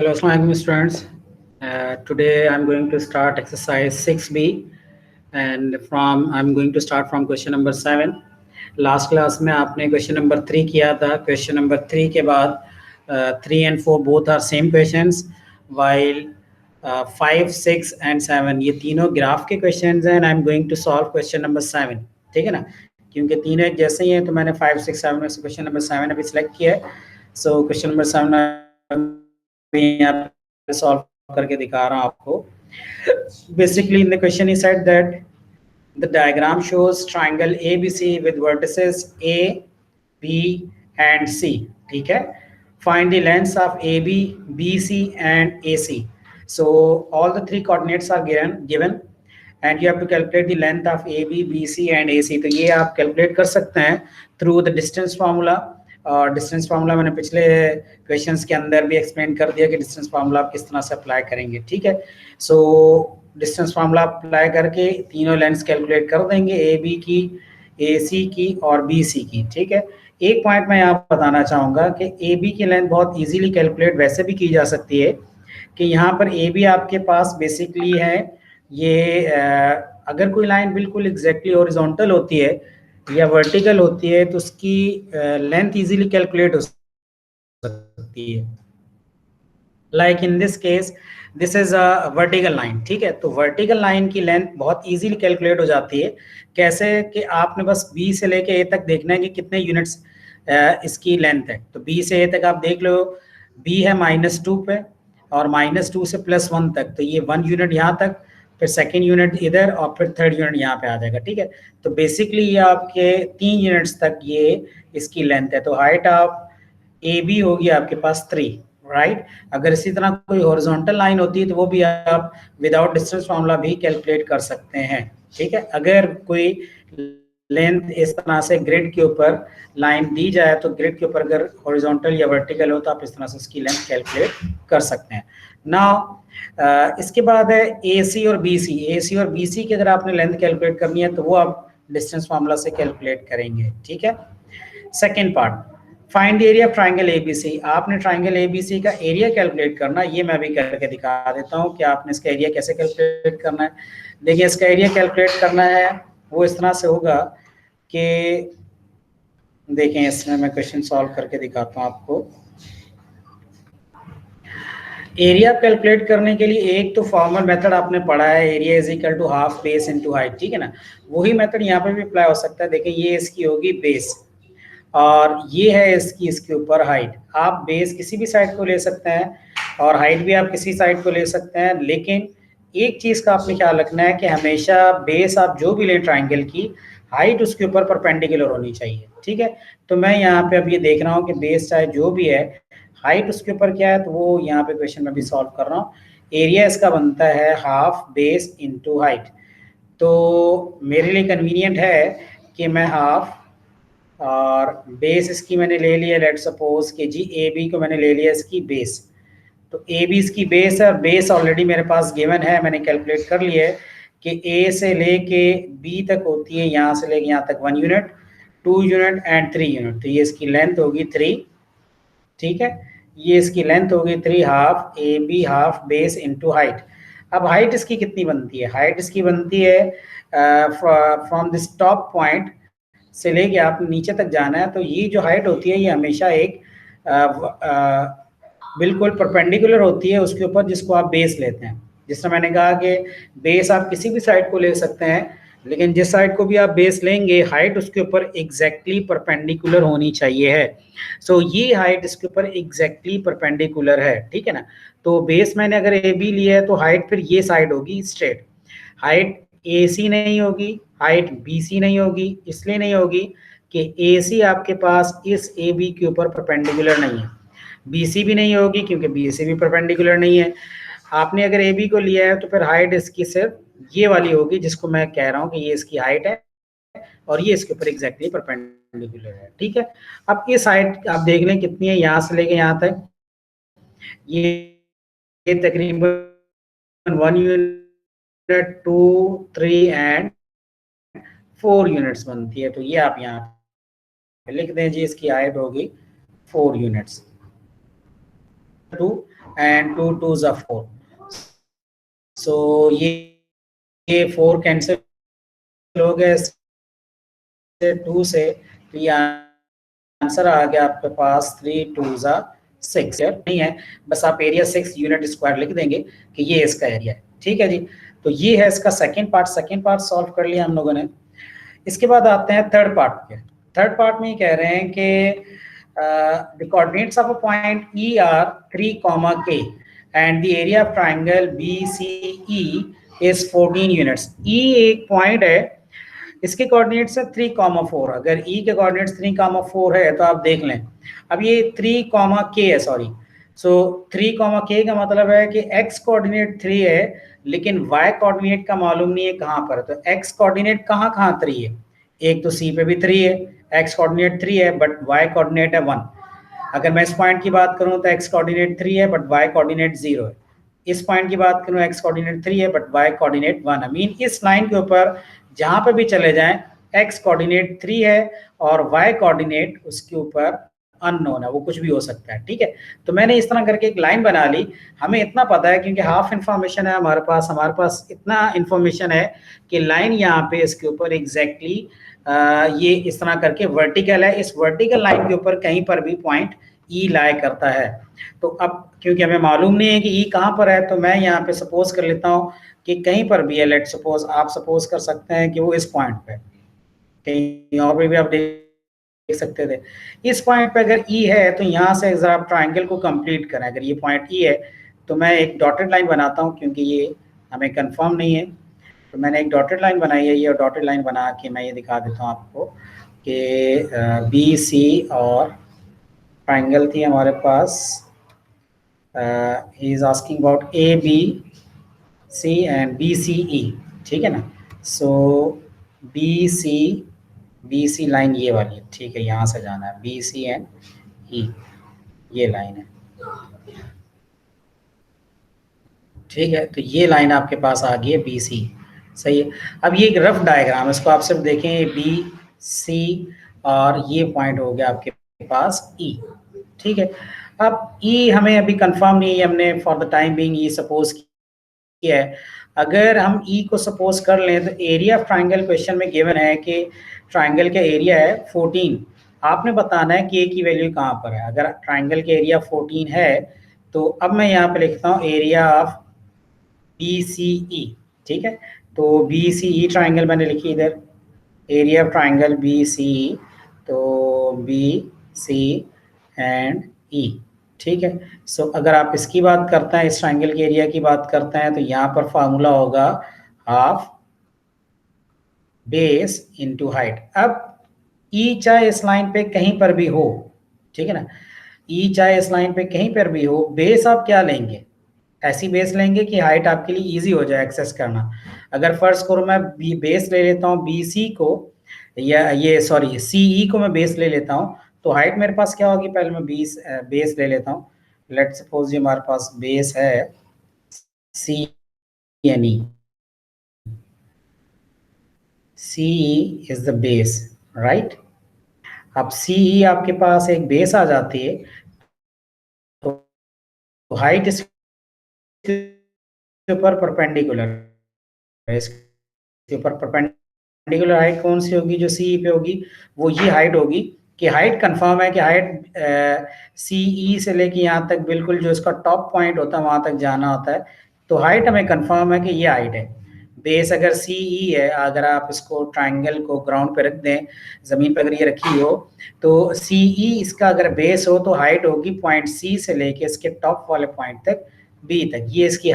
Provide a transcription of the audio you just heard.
Hello, Assalamualaikum students. Today I'm going to start exercise 6B and I'm going to start from question number 7. Last class में आपने question number 3 किया था. Question number 3 के बाद 3 and 4 both are same questions, while 5, 6 and 7 ये तीनों graph के questions हैं and I'm going to solve question number 7. ठीक है ना, क्योंकि तीनों एक जैसे ही हैं तो मैंने 5, 6, 7 में से question number 7 अभी select किया है. So question number 7 यहाँ पे solve करके दिखा रहा हूँ आपको. Basically in the question he said that the diagram shows triangle ABC with vertices A, B and C. ठीक है. Find the lengths of AB, BC and AC. So all the three coordinates are given and you have to calculate the length of AB, BC and AC. तो ये आप calculate कर सकते हैं through the distance formula. और distance formula मैंने पिछले questions के अंदर भी एक्सप्लेन कर दिया कि डिस्टेंस फार्मूला आप किस तरह से अप्लाई करेंगे. ठीक है. सो डिस्टेंस फार्मूला अप्लाई करके तीनों लेंथ्स कैलकुलेट कर देंगे, ए बी की, ए सी की और बी सी की. ठीक है. एक पॉइंट मैं यहाँ बताना चाहूँगा कि ए बी की लेंथ बहुत इजीली कैलकुलेट वैसे भी की जा सकती है कि यहाँ पर ए बी आपके पास बेसिकली है ये अगर कोई लाइन बिल्कुल एग्जैक्टली हॉरिजॉन्टल होती है या वर्टिकल होती है तो उसकी लेंथ इजीली कैलकुलेट हो सकती है. Like in this case this is a vertical line. ठीक है. तो वर्टिकल लाइन की लेंथ बहुत इजीली कैलकुलेट हो जाती है. कैसे कि आपने बस बी से लेके ए तक देखना है कि कितने यूनिट्स इसकी लेंथ है. तो बी से ए तक आप देख लो, बी है -2 पे और -2 से +1 तक, तो ये 1 यूनिट यहाँ तक, फिर सेकेंड यूनिट इधर और फिर थर्ड यूनिट यहाँ पे आ जाएगा. ठीक है. तो बेसिकली ये आपके 3 यूनिट्स तक ये इसकी लेंथ है. तो हाइट ऑफ ए बी होगी आपके पास 3, राइट. अगर इसी तरह कोई हॉरिजॉन्टल लाइन होती है तो वो भी आप विदाउट डिस्टेंस फार्मूला भी कैलकुलेट कर सकते हैं. ठीक है. अगर कोई लेंथ इस तरह से ग्रिड के ऊपर लाइन दी जाए तो ग्रिड के ऊपर अगर हॉरिजॉन्टल या वर्टिकल हो तो आप इस तरह से उसकी लेंथ कैलकुलेट कर सकते हैं. नाउ इसके बाद है ए सी और बी सी. ए सी और बी सी की अगर आपने लेंथ कैलकुलेट करनी है तो वो आप डिस्टेंस फार्मूला से कैलकुलेट करेंगे. ठीक है. Second part, find the area of triangle ABC. आपने ट्राइंगल एबीसी का एरिया कैलकुलेट करना, ये मैं भी करके दिखा देता हूँ कि आपने इसका एरिया कैसे कैलकुलेट करना है. देखिए इसका एरिया कैलकुलेट करना है वो इस तरह से होगा कि देखें इसमें मैं क्वेश्चन सॉल्व करके दिखाता हूँ आपको. एरिया कैलकुलेट करने के लिए एक तो फॉर्मल मेथड आपने पढ़ा है, area is equal to half base into height. ठीक है ना. वही मेथड यहाँ पे भी अप्लाई हो सकता है. देखिए ये इसकी होगी बेस और ये है इसके ऊपर हाइट. आप बेस किसी भी साइड को ले सकते हैं और हाइट भी आप किसी साइड को ले सकते हैं, लेकिन एक चीज़ का आपने ख्याल रखना है कि हमेशा बेस आप जो भी ले ट्राइंगल की, हाइट उसके ऊपर परपेंडिकुलर होनी चाहिए. ठीक है. तो मैं यहाँ पे अब ये देख रहा हूँ कि बेस चाहे जो भी है, हाइट उसके ऊपर क्या है, तो वो यहाँ पे क्वेश्चन में भी सॉल्व कर रहा हूँ. एरिया इसका बनता है हाफ बेस इनटू हाइट. तो मेरे लिए कन्वीनियंट है कि मैं हाफ और बेस इसकी मैंने ले लिया, लेट सपोज कि जी ए बी को मैंने ले लिया इसकी बेस. तो ए बी इसकी बेस है और बेस ऑलरेडी मेरे पास गिवन है, मैंने कैलकुलेट कर लिया है कि ए से लेके बी तक होती है, यहाँ से लेके यहाँ तक 1 यूनिट, 2 यूनिट एंड 3 यूनिट. तो ये इसकी लेंथ होगी 3. ठीक है. ये इसकी लेंथ होगी 3, half A B half base into height. अब हाइट इसकी कितनी बनती है? हाइट इसकी बनती है फ्रॉम दिस टॉप पॉइंट से लेके आप नीचे तक जाना है, तो ये जो हाइट होती है ये हमेशा एक बिल्कुल परपेंडिकुलर होती है उसके ऊपर जिसको आप बेस लेते हैं. जिस तरह मैंने कहा कि बेस आप किसी भी साइड को ले सकते हैं, लेकिन जिस साइड को भी आप बेस लेंगे हाइट उसके ऊपर एग्जैक्टली परपेंडिकुलर होनी चाहिए है. सो ये हाइट इसके ऊपर एग्जैक्टली परपेंडिकुलर है. ठीक है ना. तो बेस मैंने अगर ए बी लिया है तो हाइट फिर ये साइड होगी स्ट्रेट. हाइट ए सी नहीं होगी, हाइट बी सी नहीं होगी. इसलिए नहीं होगी कि ए सी आपके पास इस ए बी के ऊपर परपेंडिकुलर नहीं है, बी सी भी नहीं होगी क्योंकि बी सी भी परपेंडिकुलर नहीं है. आपने अगर ए बी को लिया है तो फिर हाइट इसकी सिर्फ ये वाली होगी जिसको मैं कह रहा हूँ कि ये इसकी हाइट है और ये इसके ऊपर एग्जैक्टली परपेंडिकुलर है. ठीक है. अब इस हाइट आप देख लें कितनी है, यहाँ से लेके यहाँ तक ये तकरीबन 1 यूनिट, 2, 3 एंड 4 यूनिट्स बनती है. तो ये आप यहाँ पे लिख दें जी, इसकी हाइट होगी 4 units. 2 and 2 2s are 4. So ये 4 कैंसिल हो गए 2 से, तो ये आंसर आ गया आपके पास 3 2s are 6 नहीं है, बस आप एरिया 6 यूनिट स्क्वायर लिख देंगे कि ये इसका एरिया है। ठीक है जी, तो ये है इसका सेकंड पार्ट सॉल्व कर लिया हम लोगों ने। इसके बाद आते हैं थर्ड पार्ट पे। थर्ड पार्ट में ये कह रहे हैं कि the coordinates of a point E are 3, K and the area of triangle BCE is 14 units. E एक पॉइंट है, इसके कोऑर्डिनेट्स है 3, 4। अगर E के कोऑर्डिनेट्स 3, 4 है तो आप देख लें। अब ये 3, K है, सॉरी, सो 3, K का मतलब है कि x कोऑर्डिनेट 3 है लेकिन y कोऑर्डिनेट का मालूम नहीं है कहाँ पर। तो x कोऑर्डिनेट कहाँ 3 है, एक तो C पे भी 3 है, x कोऑर्डिनेट 3 है बट y कोऑर्डिनेट है 1। अगर मैं इस पॉइंट की बात करूं तो x कोऑर्डिनेट 3 है बट y कोऑर्डिनेट 0 है। इस पॉइंट की बात करूं x कोऑर्डिनेट 3 है बट y कोऑर्डिनेट 1 है। मीन इस लाइन के ऊपर जहां पे भी चले जाएं x कोऑर्डिनेट 3 है और y कोऑर्डिनेट उसके ऊपर अननोन है, वो कुछ भी हो सकता है। ठीक है, तो मैंने इस तरह करके एक लाइन बना ली। हमें इतना पता है क्योंकि हाफ इंफॉर्मेशन है हमारे पास इतना इंफॉर्मेशन है कि लाइन यहाँ पे इसके ऊपर एग्जैक्टली ये इस तरह करके वर्टिकल है। इस वर्टिकल लाइन के ऊपर कहीं पर भी पॉइंट ई लाई करता है। तो अब क्योंकि हमें मालूम नहीं है कि ई कहाँ पर है, तो मैं यहाँ पे सपोज कर लेता हूँ कि कहीं पर भी है। लेट सपोज, आप सपोज कर सकते हैं कि वो इस पॉइंट पे, कहीं और भी आप देख सकते थे। इस पॉइंट पे अगर ई है तो यहाँ से अगर आप ट्राइंगल को कंप्लीट करें, अगर ये पॉइंट ई है तो मैं एक डॉटेड लाइन बनाता हूँ क्योंकि ये हमें कंफर्म नहीं है। तो मैंने एक डॉटेड लाइन बनाई है, ये डॉटेड लाइन बना के मैं ये दिखा देता हूँ आपको कि बी सी और ट्राइंगल थी हमारे पास। He is asking about A B C and B C E, ठीक है ना। सो बी सी लाइन ये वाली है, ठीक है, यहाँ से जाना है बी सी एंड ई, ये लाइन है, ठीक है। तो ये लाइन आपके पास आ गई है बी सी, सही है। अब ये एक रफ डायग्राम है, इसको आप सिर्फ देखें, बी सी और ये पॉइंट हो गया आपके पास ई, ठीक है। अब ई हमें अभी कंफर्म नहीं है, हमने for the time being E suppose किया है। अगर हम ई को सपोज कर लें तो एरिया ऑफ ट्राइंगल क्वेश्चन में गिवन है कि ट्राइंगल का एरिया है 14। आपने बताना है कि ए की वैल्यू कहाँ पर है। अगर ट्राइंगल का एरिया 14 है तो अब मैं यहाँ पे लिखता हूँ एरिया ऑफ BCE, ठीक है। तो BCE ट्राइंगल मैंने लिखी इधर, एरिया ऑफ ट्राइंगल BCE, तो BC एंड E, ठीक है। सो अगर आप इसकी बात करते हैं, इस ट्राइंगल के एरिया की बात करते हैं, तो यहाँ पर फार्मूला होगा हाफ बेस इनटू हाइट। अब E चाहे इस लाइन पे कहीं पर भी हो, ठीक है ना, E चाहे इस लाइन पे कहीं पर भी हो, बेस आप क्या लेंगे, ऐसी बेस लेंगे कि हाइट आपके लिए इजी हो जाए एक्सेस करना। अगर फर्स्ट करो मैं बेस ले लेता हूँ BC को, या ये सॉरी CE को मैं बेस ले लेता हूँ, तो हाइट मेरे पास क्या होगी, पहले मैं बेस ले लेता हूँ। लेट सपोज ये हमारे पास बेस है CNE, CE is the base, right. अब CE आपके पास एक बेस आ जाती है, तो हाइट इसके ऊपर परपेंडिकुलर है, इसके ऊपर परपेंडिकुलर हाइट कौन सी होगी, जो CE पे होगी वो ये हाइट होगी। कि हाइट कंफर्म है कि हाइट CE से लेके यहाँ तक बिल्कुल जो इसका टॉप पॉइंट होता है वहां तक जाना होता है। तो हाइट हमें कंफर्म है कि ये हाइट है। बेस अगर CE है, अगर आप इसको ट्राइंगल को ग्राउंड पे रख दें, जमीन पर अगर ये रखी हो, तो CE इसका अगर बेस हो तो हाइट होगी पॉइंट C से लेके इसके टॉप वाले पॉइंट तक B तक, ये इसकी